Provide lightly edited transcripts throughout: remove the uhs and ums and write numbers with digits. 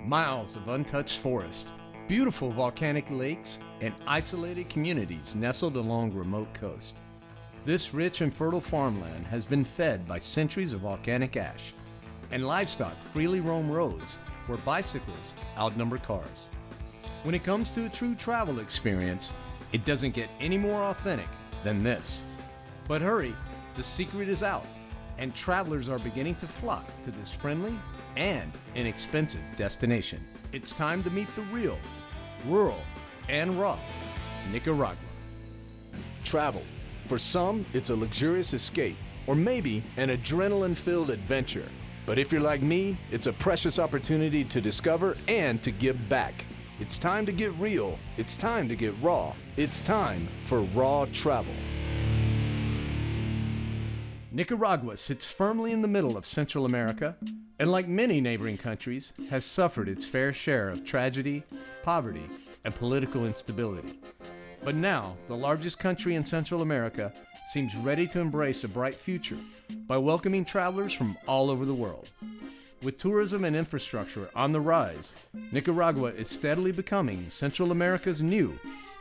Miles of untouched forest, beautiful volcanic lakes, and isolated communities nestled along remote coast. This rich and fertile farmland has been fed by centuries of volcanic ash, and livestock freely roam roads where bicycles outnumber cars. When it comes to a true travel experience, it doesn't get any more authentic than this. But hurry, the secret is out, and travelers are beginning to flock to this friendly and inexpensive destination. It's time to meet the real, rural, and raw Nicaragua. Travel. For some, it's a luxurious escape, or maybe an adrenaline-filled adventure. But if you're like me, it's a precious opportunity to discover and to give back. It's time to get real. It's time to get raw. It's time for RawTravel. Nicaragua sits firmly in the middle of Central America, and like many neighboring countries, has suffered its fair share of tragedy, poverty, and political instability. But now, the largest country in Central America seems ready to embrace a bright future by welcoming travelers from all over the world. With tourism and infrastructure on the rise, Nicaragua is steadily becoming Central America's new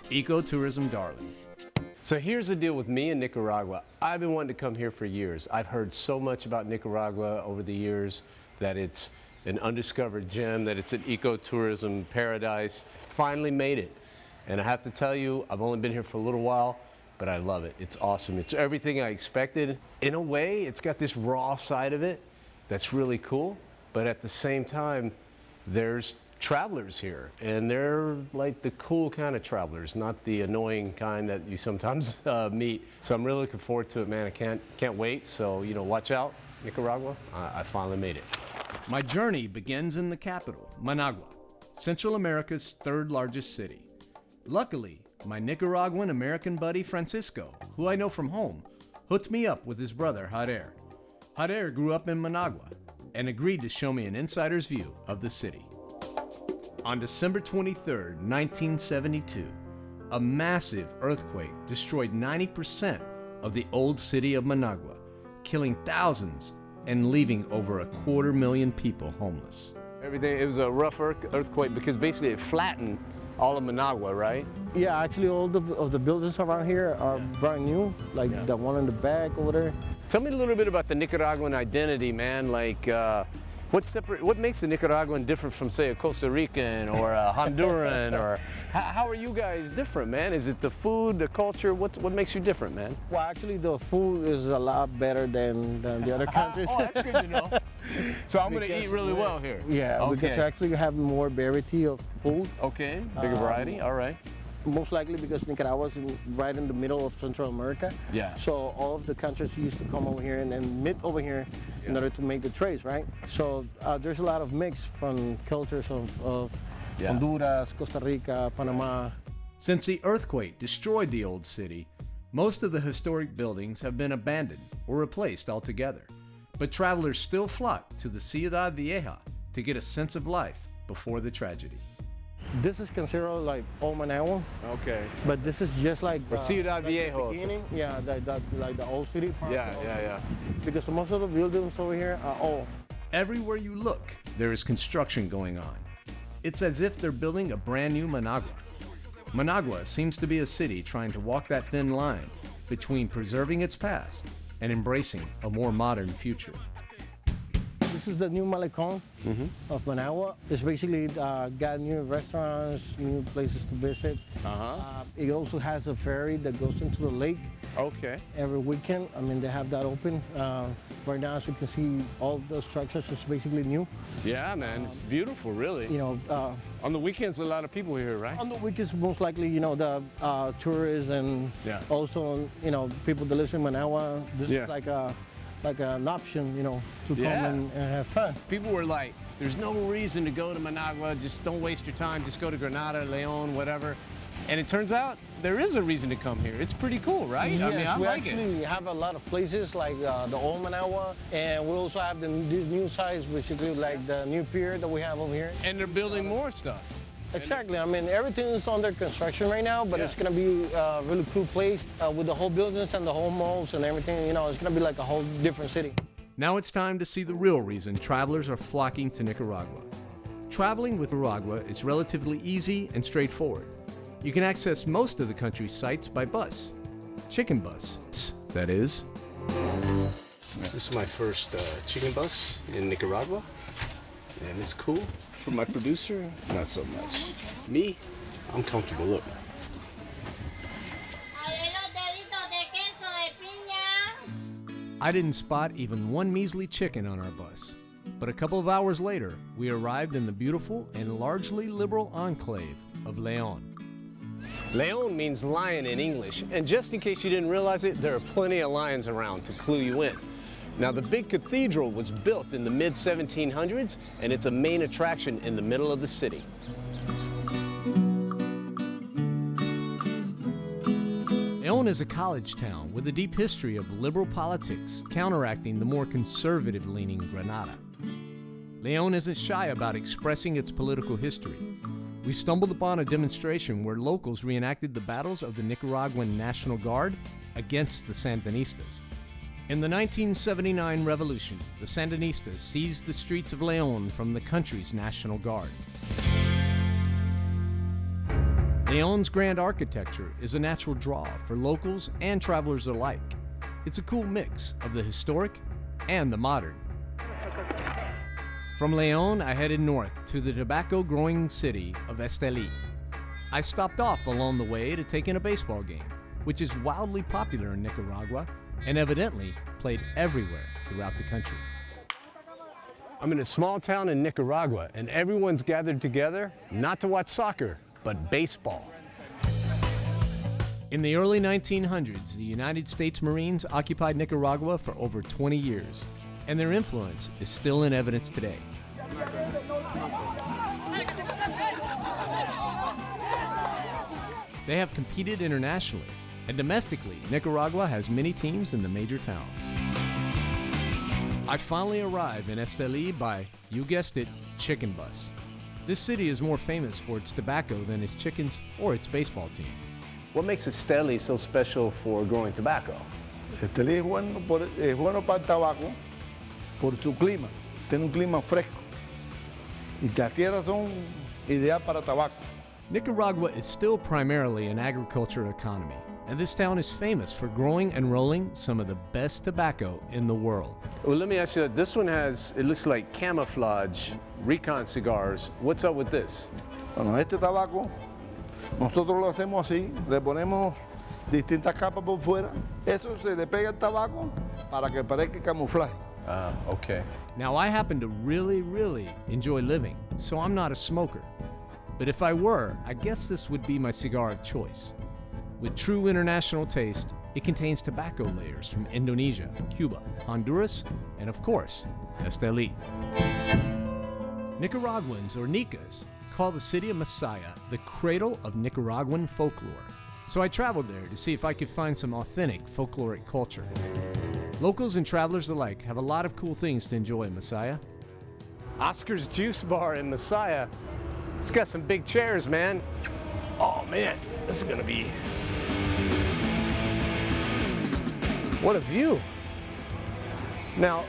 ecotourism darling. So here's the deal with me and Nicaragua. I've been wanting to come here for years. I've heard so much about Nicaragua over the years, that it's an undiscovered gem, that it's an ecotourism paradise. Finally made it. And I have to tell you, I've only been here for a little while, but I love it. It's awesome. It's everything I expected. In a way, it's got this raw side of it that's really cool, but at the same time, there's travelers here, and they're like the cool kind of travelers, not the annoying kind that you sometimes meet. So I'm really looking forward to it, man. I can't wait. So, you know, watch out, Nicaragua. I finally made it. My journey begins in the capital, Managua, Central America's third largest city. Luckily, my Nicaraguan American buddy Francisco, who I know from home, hooked me up with his brother Javier. Javier grew up in Managua and agreed to show me an insider's view of the city. On December 23, 1972, a massive earthquake destroyed 90% of the old city of Managua, killing thousands and leaving over 250,000 people homeless. It was a rough earthquake because basically it flattened all of Managua, right? Yeah, actually all of the buildings around here are brand new, like the one in the back over there. Tell me a little bit about the Nicaraguan identity, man. Like, what makes the Nicaraguan different from, say, a Costa Rican or a Honduran? Or how are you guys different, man? Is it the food, the culture? What makes you different, man? Well, actually, the food is a lot better than the other countries. Oh, that's good to know. So I'm going to eat really well here. Yeah, okay. Because you actually have more variety of food. Okay, bigger variety, all right. Most likely because Nicaragua is right in the middle of Central America. Yeah. So all of the countries used to come over here and then meet over here in order to make the trades, right? So there's a lot of mix from cultures of Honduras, Costa Rica, Panama. Since the earthquake destroyed the old city, most of the historic buildings have been abandoned or replaced altogether. But travelers still flock to the Ciudad Vieja to get a sense of life before the tragedy. This is considered like old Managua. Okay. But this is just like Ciudad Vieja. Yeah, like the old city part. Yeah. Because most of the buildings over here are old. Everywhere you look, there is construction going on. It's as if they're building a brand new Managua. Managua seems to be a city trying to walk that thin line between preserving its past and embracing a more modern future. This is the new Malecon of Managua. It's basically got new restaurants, new places to visit. It also has a ferry that goes into the lake. Okay. Every weekend. I mean, they have that open. Right now, as you can see, all the structures is basically new. Yeah, man, it's beautiful, really. You know, on the weekends, a lot of people here, right? on the weekends, most likely, you know, the tourists and also, you know, people that live in Managua. This is like an option, you know, to come and have fun. People were like, there's no reason to go to Managua, just don't waste your time, just go to Granada, León, whatever. And it turns out there is a reason to come here. It's pretty cool, right? Yes, I mean, I like it. We actually have a lot of places like the old Managua, and we also have these new sites, basically like the new pier that we have over here. And they're building more stuff. Exactly. I mean, everything is under construction right now, but it's going to be a really cool place with the whole buildings and the whole malls and everything. You know, it's going to be like a whole different city. Now it's time to see the real reason travelers are flocking to Nicaragua. Traveling with Nicaragua is relatively easy and straightforward. You can access most of the country's sites by bus. Chicken bus, that is. This is my first chicken bus in Nicaragua, and it's cool. For my producer, not so much. Me, I'm comfortable. Look. I didn't spot even one measly chicken on our bus, but a couple of hours later, we arrived in the beautiful and largely liberal enclave of León. León means lion in English, and just in case you didn't realize it, there are plenty of lions around to clue you in. Now, the big cathedral was built in the mid-1700s, and it's a main attraction in the middle of the city. León is a college town with a deep history of liberal politics counteracting the more conservative-leaning Granada. León isn't shy about expressing its political history. We stumbled upon a demonstration where locals reenacted the battles of the Nicaraguan National Guard against the Sandinistas. In the 1979 revolution, the Sandinistas seized the streets of León from the country's National Guard. León's grand architecture is a natural draw for locals and travelers alike. It's a cool mix of the historic and the modern. From León, I headed north to the tobacco-growing city of Estelí. I stopped off along the way to take in a baseball game, which is wildly popular in Nicaragua and evidently played everywhere throughout the country. I'm in a small town in Nicaragua, and everyone's gathered together not to watch soccer, but baseball. In the early 1900s, the United States Marines occupied Nicaragua for over 20 years, and their influence is still in evidence today. They have competed internationally, and domestically, Nicaragua has many teams in the major towns. I finally arrive in Esteli by, you guessed it, chicken bus. This city is more famous for its tobacco than its chickens or its baseball team. What makes Esteli so special for growing tobacco? Estelí es bueno para el tabaco por su clima. Tiene un clima fresco. Y las tierras son ideal para tabaco. Nicaragua is still primarily an agriculture economy, and this town is famous for growing and rolling some of the best tobacco in the world. Well, let me ask you, this one has, it looks like camouflage recon cigars. What's up with this? Bueno, este tabaco, nosotros lo hacemos así, le ponemos distintas capas por fuera. Eso se le pega al tabaco para que parezca camuflaje. Okay. Now, I happen to really enjoy living, so I'm not a smoker. But if I were, I guess this would be my cigar of choice. With true international taste, it contains tobacco layers from Indonesia, Cuba, Honduras, and of course, Esteli. Nicaraguans, or Nicas, call the city of Masaya the cradle of Nicaraguan folklore. So I traveled there to see if I could find some authentic folkloric culture. Locals and travelers alike have a lot of cool things to enjoy in Masaya. Oscar's Juice Bar in Masaya. It's got some big chairs, man. Oh man, this is gonna be... What a view. Now,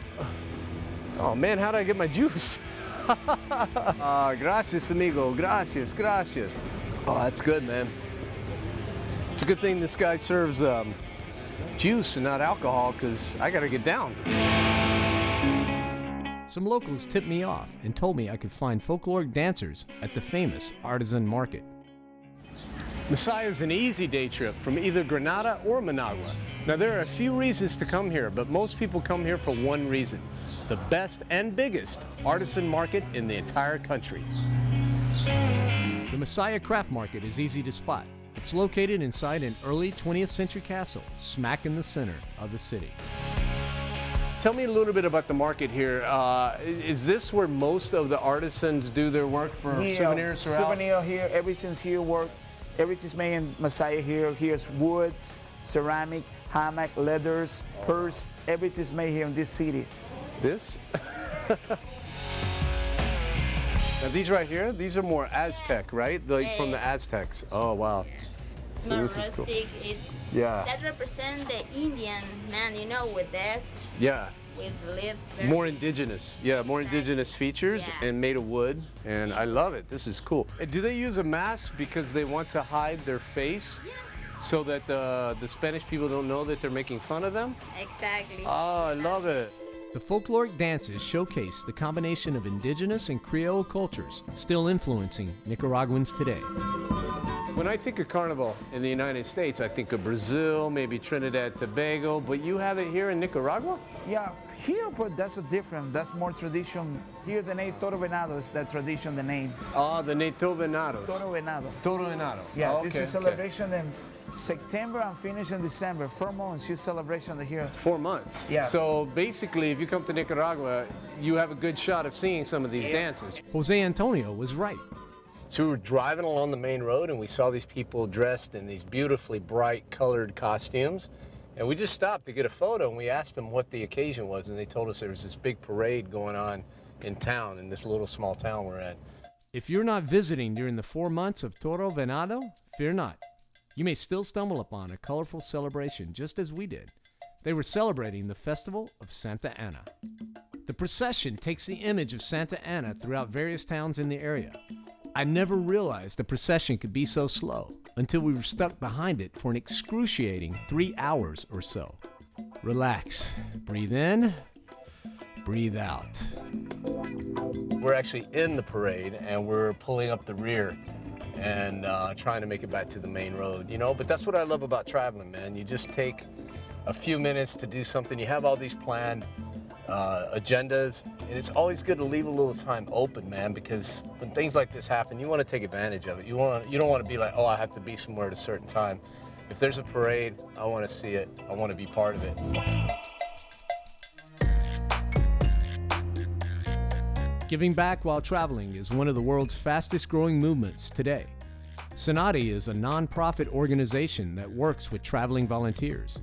oh man, how do I get my juice? Gracias, amigo, gracias. Oh, that's good, man. It's a good thing this guy serves juice and not alcohol, because I gotta get down. Some locals tipped me off and told me I could find folkloric dancers at the famous artisan market. Masaya is an easy day trip from either Granada or Managua. Now, there are a few reasons to come here, but most people come here for one reason: the best and biggest artisan market in the entire country. The Masaya Craft Market is easy to spot. It's located inside an early 20th century castle, smack in the center of the city. Tell me a little bit about the market here. Is this where most of the artisans do their work for souvenirs? Souvenir here, everything's here work. Everything's made in Masaya here. Here's woods, ceramic, hammock, leathers, purse. Everything's made here in this city. This? Now these right here, these are more Aztec, right? Like from the Aztecs. Oh, wow. It's more This is rustic. cool. It's Yeah. that represents the Indian man, you know, with this. Yeah. with leaves. More indigenous, yeah, more indigenous features Yeah. and made of wood, and I love it. This is cool. And do they use a mask because they want to hide their face so that the Spanish people don't know that they're making fun of them? Exactly. Oh, I love it. The folkloric dances showcase the combination of indigenous and Creole cultures still influencing Nicaraguans today. When I think of carnival in the United States, I think of Brazil, maybe Trinidad, Tobago, but you have it here in Nicaragua? Yeah, here, but that's a different, that's more tradition. Here the name Toro Venado is the tradition, the name. Oh, the Neto Venados. Toro Venado. Toro Venado. Yeah, Oh, this okay, is celebration in September and finish in December. 4 months, you celebration here. 4 months. Yeah. So basically, if you come to Nicaragua, you have a good shot of seeing some of these dances. Jose Antonio was right. So we were driving along the main road and we saw these people dressed in these beautifully bright colored costumes. And we just stopped to get a photo and we asked them what the occasion was, and they told us there was this big parade going on in town, in this little small town we're at. If you're not visiting during the 4 months of Toro Venado, fear not. You may still stumble upon a colorful celebration just as we did. They were celebrating the festival of Santa Ana. The procession takes the image of Santa Ana throughout various towns in the area. I never realized a procession could be so slow until we were stuck behind it for an excruciating 3 hours or so. Relax, breathe in, breathe out. We're actually in the parade and we're pulling up the rear and trying to make it back to the main road, you know? But that's what I love about traveling, man. You just take a few minutes to do something. You have all these planned agendas, and it's always good to leave a little time open, man, because when things like this happen, you want to take advantage of it. You don't want to be like, oh, I have to be somewhere at a certain time. If there's a parade, I want to see it. I want to be part of it. Giving back while traveling is one of the world's fastest growing movements today. Sonati is a non-profit organization that works with traveling volunteers.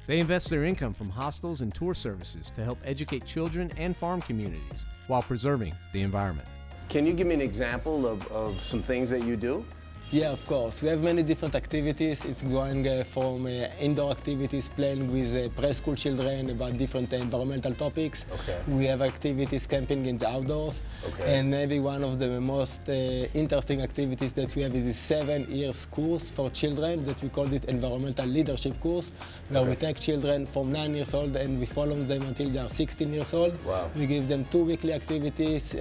They invest their income from hostels and tour services to help educate children and farm communities while preserving the environment. Can you give me an example of some things that you do? Yeah, of course. We have many different activities. It's going from indoor activities, playing with preschool children about different environmental topics. Okay. We have activities camping in the outdoors. Okay. And maybe one of the most interesting activities that we have is a 7-year course for children that we call it Environmental Leadership Course, where we take children from 9 years old and we follow them until they are 16 years old. Wow. We give them 2 weekly activities.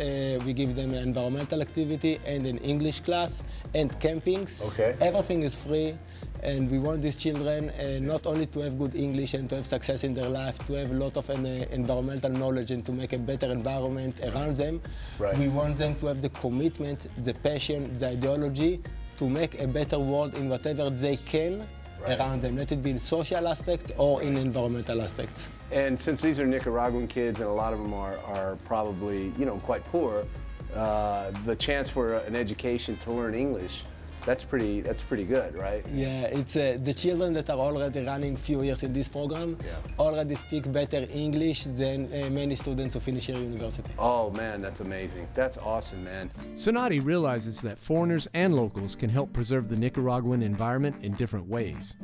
We give them an environmental activity and an English class and camping. Okay. Everything is free, and we want these children not only to have good English and to have success in their life, to have a lot of environmental knowledge and to make a better environment around them. Right. We want them to have the commitment, the passion, the ideology to make a better world in whatever they can around them, let it be in social aspects or in environmental aspects. And since these are Nicaraguan kids and a lot of them are probably, you know, quite poor, the chance for an education to learn English, that's pretty good, right? Yeah, it's the children that are already running few years in this program already speak better English than many students who finish here university. Oh man, that's amazing. That's awesome, man. Sonati realizes that foreigners and locals can help preserve the Nicaraguan environment in different ways.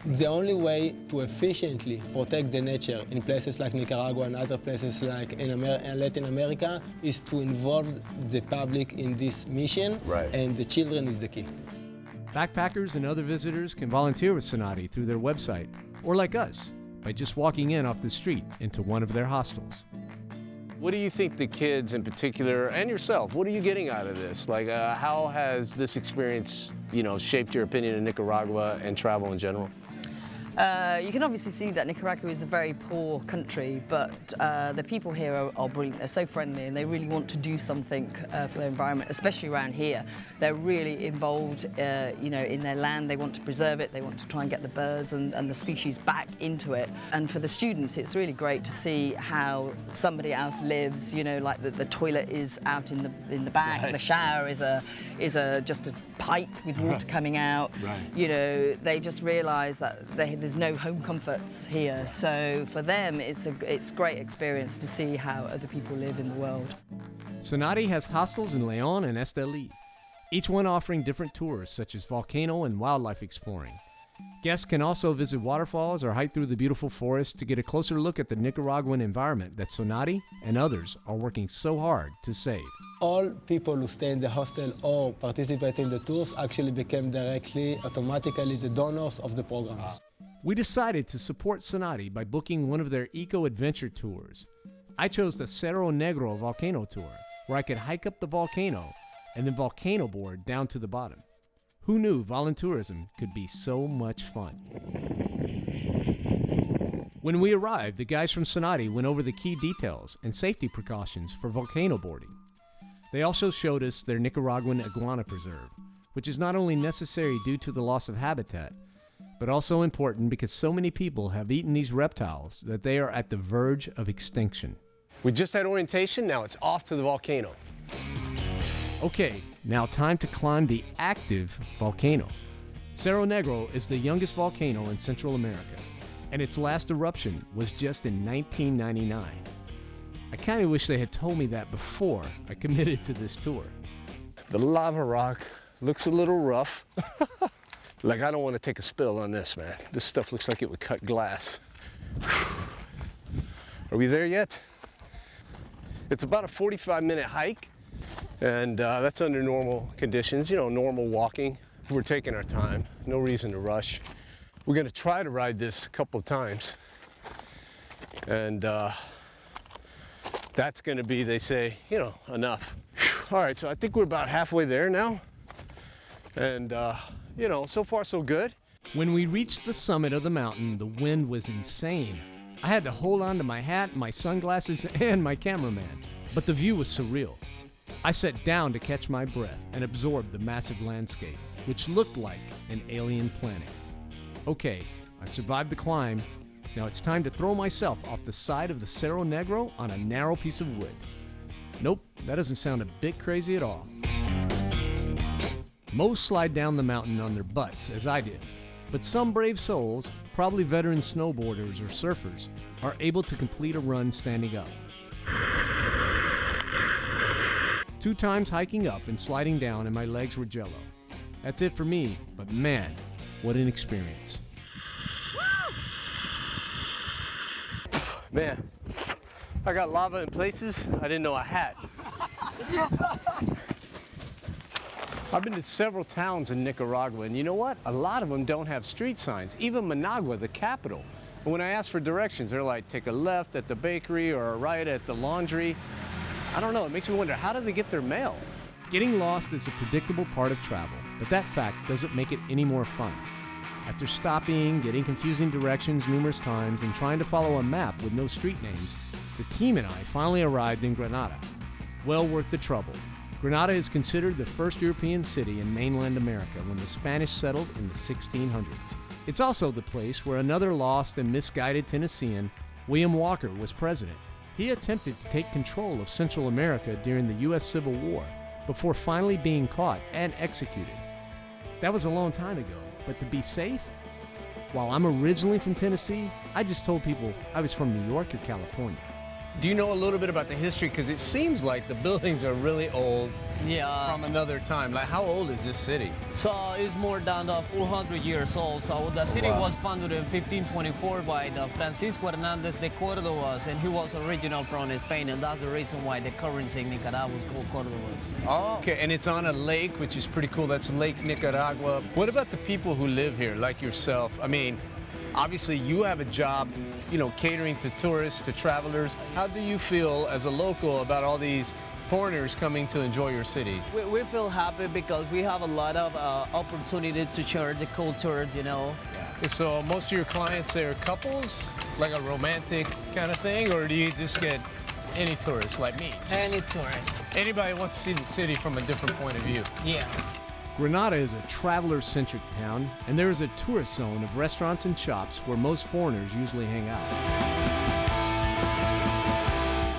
The only way to efficiently protect the nature in places like Nicaragua and other places like in Latin America is to involve the public in this mission, and the children is the key. Backpackers and other visitors can volunteer with Sonati through their website, or like us, by just walking in off the street into one of their hostels. What do you think the kids in particular, and yourself, what are you getting out of this? Like, how has this experience, you know, shaped your opinion of Nicaragua and travel in general? You can obviously see that Nicaragua is a very poor country, but the people here are brilliant. They're so friendly and they really want to do something for their environment, especially around here. They're really involved you know, in their land. They want to preserve it. They want to try and get the birds and the species back into it. And for the students, it's really great to see how somebody else lives. You know, like the toilet is out in the back. The shower is just a pipe with water coming out. You know, they just realise that there's no home comforts here, so for them it's a great experience to see how other people live in the world. Sonati has hostels in León and Esteli, each one offering different tours such as volcano and wildlife exploring. Guests can also visit waterfalls or hike through the beautiful forest to get a closer look at the Nicaraguan environment that Sonati and others are working so hard to save. All people who stay in the hostel or participate in the tours actually became automatically the donors of the programs. We decided to support Sonati by booking one of their eco-adventure tours. I chose the Cerro Negro volcano tour, where I could hike up the volcano and then volcano board down to the bottom. Who knew Voluntourism could be so much fun? When we arrived, the guys from Sonati went over the key details and safety precautions for volcano boarding. They also showed us their Nicaraguan iguana preserve, which is not only necessary due to the loss of habitat, but also important because so many people have eaten these reptiles that they are at the verge of extinction. We just had orientation, now it's off to the volcano. Okay, now time to climb the active volcano. Cerro Negro is the youngest volcano in Central America, and its last eruption was just in 1999. I kind of wish they had told me that before I committed to this tour. The lava rock looks a little rough. Like, I don't want to take a spill on this, man. This stuff looks like it would cut glass. Are we there yet? It's about a 45-minute hike. And that's under normal conditions, normal walking. We're taking our time, no reason to rush. We're gonna try to ride this a couple of times. And that's gonna be, they say, enough. All right, so I think we're about halfway there now. And so far so good. When we reached the summit of the mountain, the wind was insane. I had to hold on to my hat, my sunglasses, and my cameraman, but the view was surreal. I sat down to catch my breath and absorb the massive landscape, which looked like an alien planet. Okay, I survived the climb. Now it's time to throw myself off the side of the Cerro Negro on a narrow piece of wood. Nope, that doesn't sound a bit crazy at all. Most slide down the mountain on their butts, as I did, but some brave souls, probably veteran snowboarders or surfers, are able to complete a run standing up. 2 times hiking up and sliding down and my legs were jello. That's it for me, but man, what an experience. Man, I got lava in places I didn't know I had. I've been to several towns in Nicaragua, and you know what? A lot of them don't have street signs, even Managua, the capital. And when I ask for directions, they're like, take a left at the bakery or a right at the laundry. I don't know, it makes me wonder, how do they get their mail? Getting lost is a predictable part of travel, but that fact doesn't make it any more fun. After stopping, getting confusing directions numerous times, and trying to follow a map with no street names, the team and I finally arrived in Granada. Well worth the trouble. Granada is considered the first European city in mainland America when the Spanish settled in the 1600s. It's also the place where another lost and misguided Tennessean, William Walker, was president. He attempted to take control of Central America during the U.S. Civil War before finally being caught and executed. That was a long time ago, but to be safe? While I'm originally from Tennessee, I just told people I was from New York or California. Do you know a little bit about the history? Because it seems like the buildings are really old. Yeah. From another time. Like, how old is this city? So it's more than 400 years old. So the city was founded in 1524 by the Francisco Hernandez de Cordobas, and he was original from Spain, and that's the reason why the currency in Nicaragua is called Cordobas. Oh, okay, and it's on a lake, which is pretty cool. That's Lake Nicaragua. What about the people who live here, like yourself? I mean, obviously you have a job, catering to tourists, to travelers. How do you feel as a local about all these foreigners coming to enjoy your city? We feel happy because we have a lot of opportunity to share the culture, Yeah. So most of your clients, they're couples, like a romantic kind of thing, or do you just get any tourists like me? Any tourist. Anybody wants to see the city from a different point of view. Yeah. Granada is a traveler-centric town, and there is a tourist zone of restaurants and shops where most foreigners usually hang out.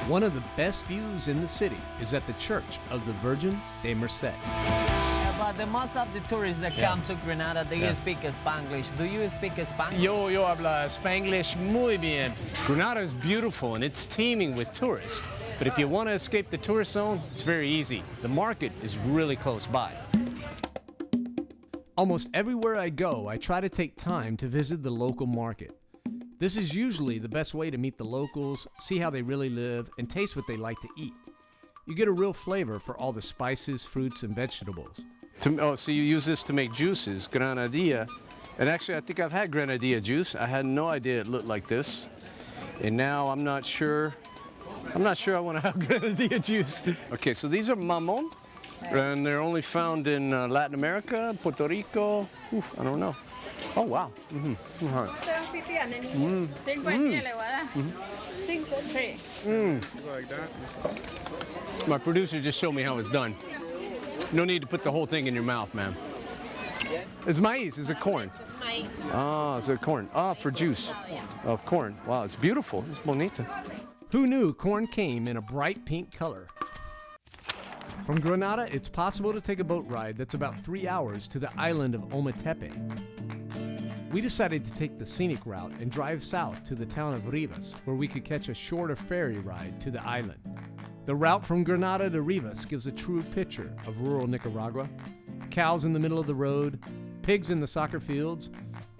One of the best views in the city is at the Church of the Virgin de Merced. Yeah, but the most of the tourists that come to Granada, they speak Spanglish. Do you speak Spanish? Yo habla Spanglish muy bien. Granada is beautiful and it's teeming with tourists. But if you want to escape the tourist zone, it's very easy. The market is really close by. Almost everywhere I go, I try to take time to visit the local market. This is usually the best way to meet the locals, see how they really live, and taste what they like to eat. You get a real flavor for all the spices, fruits, and vegetables. Oh, so you use this to make juices, granadilla. And actually, I think I've had granadilla juice. I had no idea it looked like this. And now I'm not sure I want to have granadilla juice. Okay, so these are mamon, and they're only found in Latin America, Puerto Rico. Oof, I don't know. Oh, wow. My producer just showed me how it's done. No need to put the whole thing in your mouth, man. It's maize, is it corn? Ah, is it corn? Ah, for juice of corn. Wow, it's beautiful. It's bonita. Who knew corn came in a bright pink color? From Granada, it's possible to take a boat ride that's about 3 hours to the island of Ometepe. We decided to take the scenic route and drive south to the town of Rivas, where we could catch a shorter ferry ride to the island. The route from Granada to Rivas gives a true picture of rural Nicaragua. Cows in the middle of the road, pigs in the soccer fields,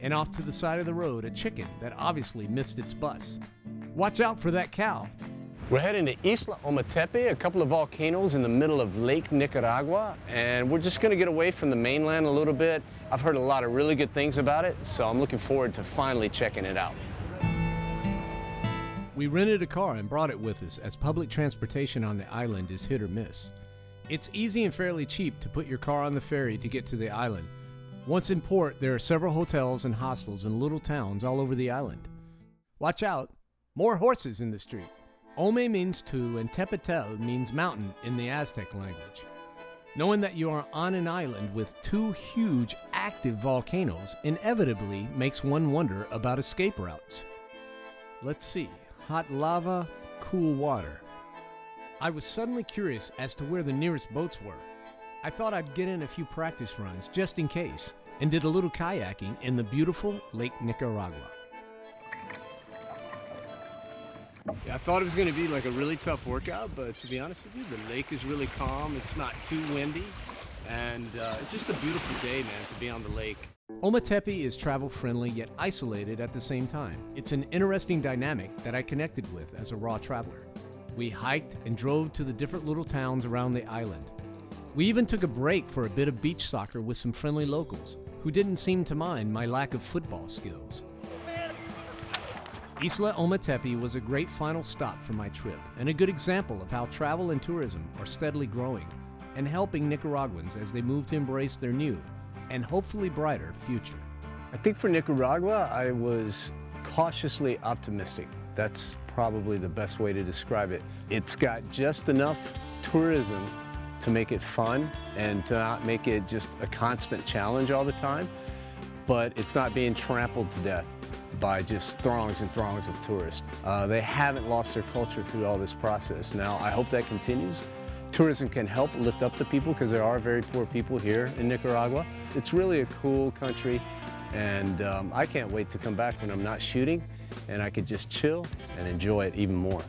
and off to the side of the road, a chicken that obviously missed its bus. Watch out for that cow. We're heading to Isla Ometepe, a couple of volcanoes in the middle of Lake Nicaragua, and we're just going to get away from the mainland a little bit. I've heard a lot of really good things about it, so I'm looking forward to finally checking it out. We rented a car and brought it with us, as public transportation on the island is hit or miss. It's easy and fairly cheap to put your car on the ferry to get to the island. Once in port, there are several hotels and hostels in little towns all over the island. Watch out, more horses in the street. Ome means two and Tepetel means mountain in the Aztec language. Knowing that you are on an island with two huge active volcanoes inevitably makes one wonder about escape routes. Let's see, hot lava, cool water. I was suddenly curious as to where the nearest boats were. I thought I'd get in a few practice runs just in case, and did a little kayaking in the beautiful Lake Nicaragua. Yeah, I thought it was going to be like a really tough workout, but to be honest with you, the lake is really calm. It's not too windy, and it's just a beautiful day, man, to be on the lake. Ometepe is travel-friendly yet isolated at the same time. It's an interesting dynamic that I connected with as a raw traveler. We hiked and drove to the different little towns around the island. We even took a break for a bit of beach soccer with some friendly locals who didn't seem to mind my lack of football skills. Isla Ometepe was a great final stop for my trip and a good example of how travel and tourism are steadily growing and helping Nicaraguans as they move to embrace their new and hopefully brighter future. I think for Nicaragua, I was cautiously optimistic. That's probably the best way to describe it. It's got just enough tourism to make it fun and to not make it just a constant challenge all the time, but it's not being trampled to death by just throngs and throngs of tourists. They haven't lost their culture through all this process. Now, I hope that continues. Tourism can help lift up the people because there are very poor people here in Nicaragua. It's really a cool country, and I can't wait to come back when I'm not shooting and I could just chill and enjoy it even more.